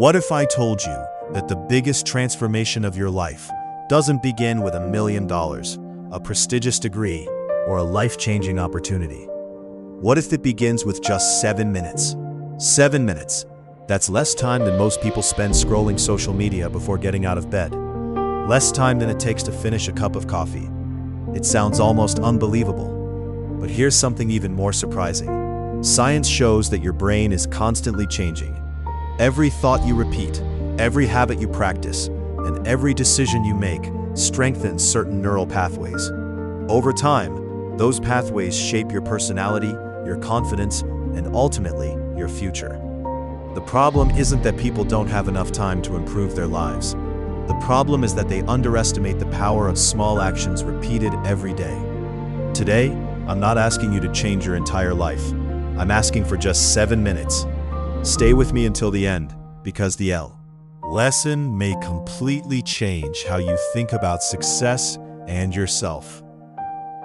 What if I told you that the biggest transformation of your life doesn't begin with $1 million, a prestigious degree, or a life-changing opportunity? What if it begins with just 7 minutes? 7 minutes. That's less time than most people spend scrolling social media before getting out of bed. Less time than it takes to finish a cup of coffee. It sounds almost unbelievable. But here's something even more surprising. Science shows that your brain is constantly changing. Every thought you repeat, every habit you practice, and every decision you make strengthens certain neural pathways. Over time, those pathways shape your personality, your confidence, and ultimately, your future. The problem isn't that people don't have enough time to improve their lives. The problem is that they underestimate the power of small actions repeated every day. Today, I'm not asking you to change your entire life. I'm asking for just 7 minutes. Stay with me until the end, because the lesson may completely change how you think about success and yourself.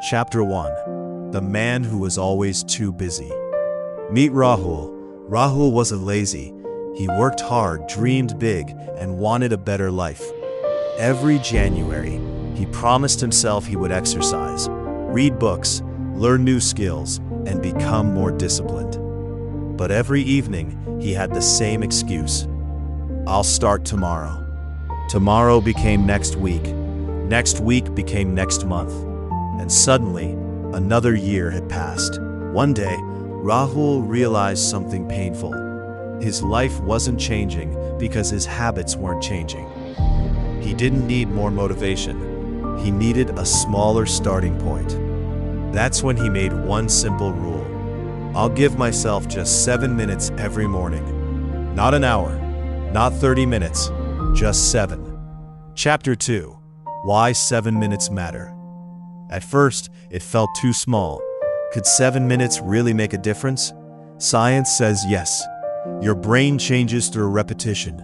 Chapter 1. The man who was always too busy. Meet Rahul. Rahul wasn't lazy. He worked hard, dreamed big, and wanted a better life. Every January, he promised himself he would exercise, read books, learn new skills, and become more disciplined. But every evening, he had the same excuse. I'll start tomorrow. Tomorrow became next week. Next week became next month. And suddenly, another year had passed. One day, Rahul realized something painful. His life wasn't changing because his habits weren't changing. He didn't need more motivation. He needed a smaller starting point. That's when he made one simple rule. I'll give myself just 7 minutes every morning. Not an hour, not 30 minutes, just 7. Chapter 2. Why 7 minutes matter. At first, it felt too small. Could 7 minutes really make a difference? Science says yes. Your brain changes through repetition.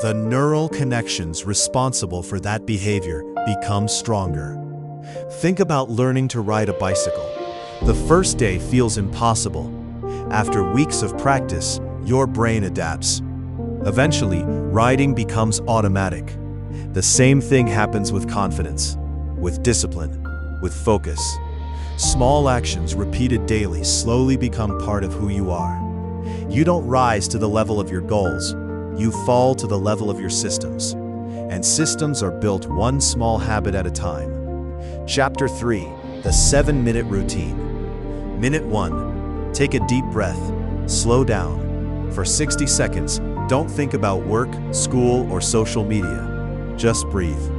The neural connections responsible for that behavior become stronger. Think about learning to ride a bicycle. The first day feels impossible. After weeks of practice, your brain adapts. Eventually, riding becomes automatic. The same thing happens with confidence, with discipline, with focus. Small actions repeated daily slowly become part of who you are. You don't rise to the level of your goals. You fall to the level of your systems. And systems are built one small habit at a time. Chapter 3. The 7-minute routine. Minute 1. Take a deep breath. Slow down. For 60 seconds, don't think about work, school, or social media. Just breathe.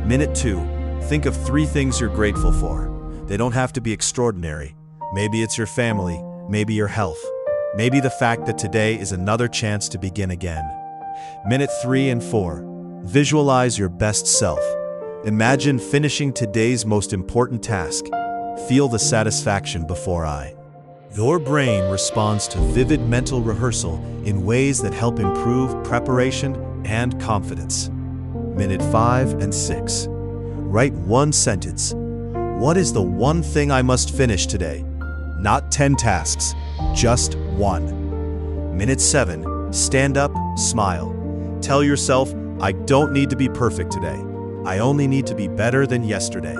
Minute 2. Think of 3 things you're grateful for. They don't have to be extraordinary. Maybe it's your family, maybe your health, maybe the fact that today is another chance to begin again. Minute 3 and 4. Visualize your best self. Imagine finishing today's most important task. Feel the satisfaction before Your brain responds to vivid mental rehearsal in ways that help improve preparation and confidence. Minute 5 and 6. Write one sentence. What is the one thing I must finish today? Not 10 tasks, just 1. Minute 7. Stand up, smile. Tell yourself, I don't need to be perfect today. I only need to be better than yesterday.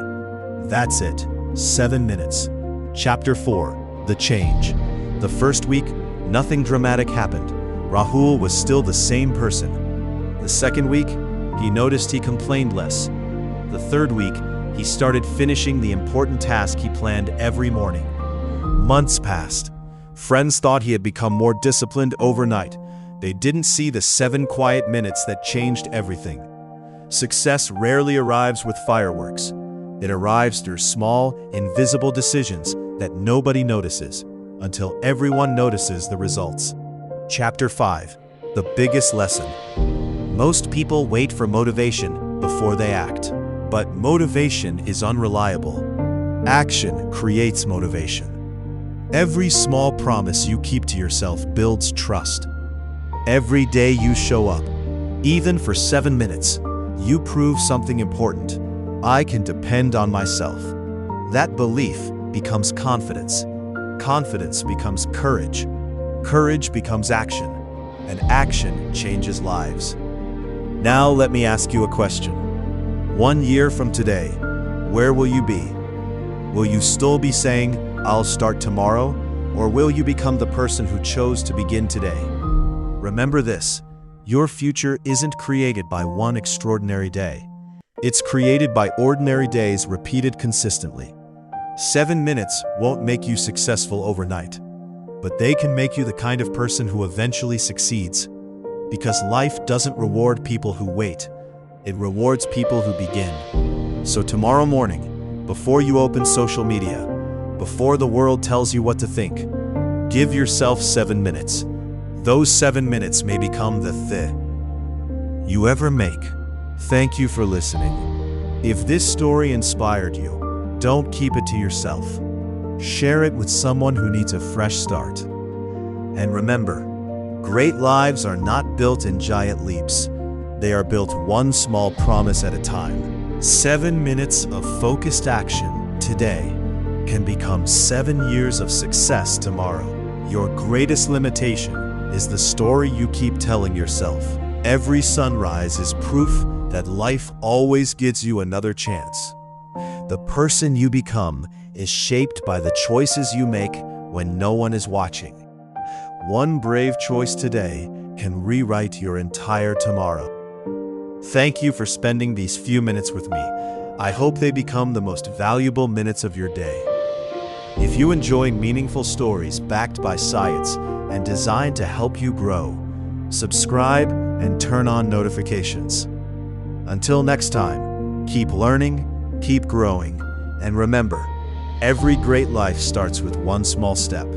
That's it. 7 minutes. Chapter 4. The change. The first week, nothing dramatic happened. Rahul was still the same person. The second week, he noticed he complained less. The third week, he started finishing the important task he planned every morning. Months passed. Friends thought he had become more disciplined overnight. They didn't see the 7 quiet minutes that changed everything. Success rarely arrives with fireworks. It arrives through small, invisible decisions that nobody notices until everyone notices the results. Chapter 5. The biggest lesson. Most people wait for motivation before they act. But motivation is unreliable. Action creates motivation. Every small promise you keep to yourself builds trust. Every day you show up, even for 7 minutes, you prove something important. I can depend on myself. That belief becomes confidence. Confidence becomes courage. Courage becomes action. and action changes lives. Now let me ask you a question. 1 year from today, where will you be? Will you still be saying, "I'll start tomorrow," or will you become the person who chose to begin today? Remember this, your future isn't created by one extraordinary day. It's created by ordinary days repeated consistently. 7 minutes won't make you successful overnight, but they can make you the kind of person who eventually succeeds. Because life doesn't reward people who wait, it rewards people who begin. So tomorrow morning, before you open social media, before the world tells you what to think, give yourself 7 minutes. Those 7 minutes may become the you ever make. Thank you for listening. If this story inspired you, don't keep it to yourself. Share it with someone who needs a fresh start. And remember, great lives are not built in giant leaps. They are built one small promise at a time. 7 minutes of focused action today can become 7 years of success tomorrow. Your greatest limitation is the story you keep telling yourself. Every sunrise is proof that life always gives you another chance. The person you become is shaped by the choices you make when no one is watching. One brave choice today can rewrite your entire tomorrow. Thank you for spending these few minutes with me. I hope they become the most valuable minutes of your day. If you enjoy meaningful stories backed by science and designed to help you grow, subscribe and turn on notifications. Until next time, keep learning, keep growing, and remember, every great life starts with one small step.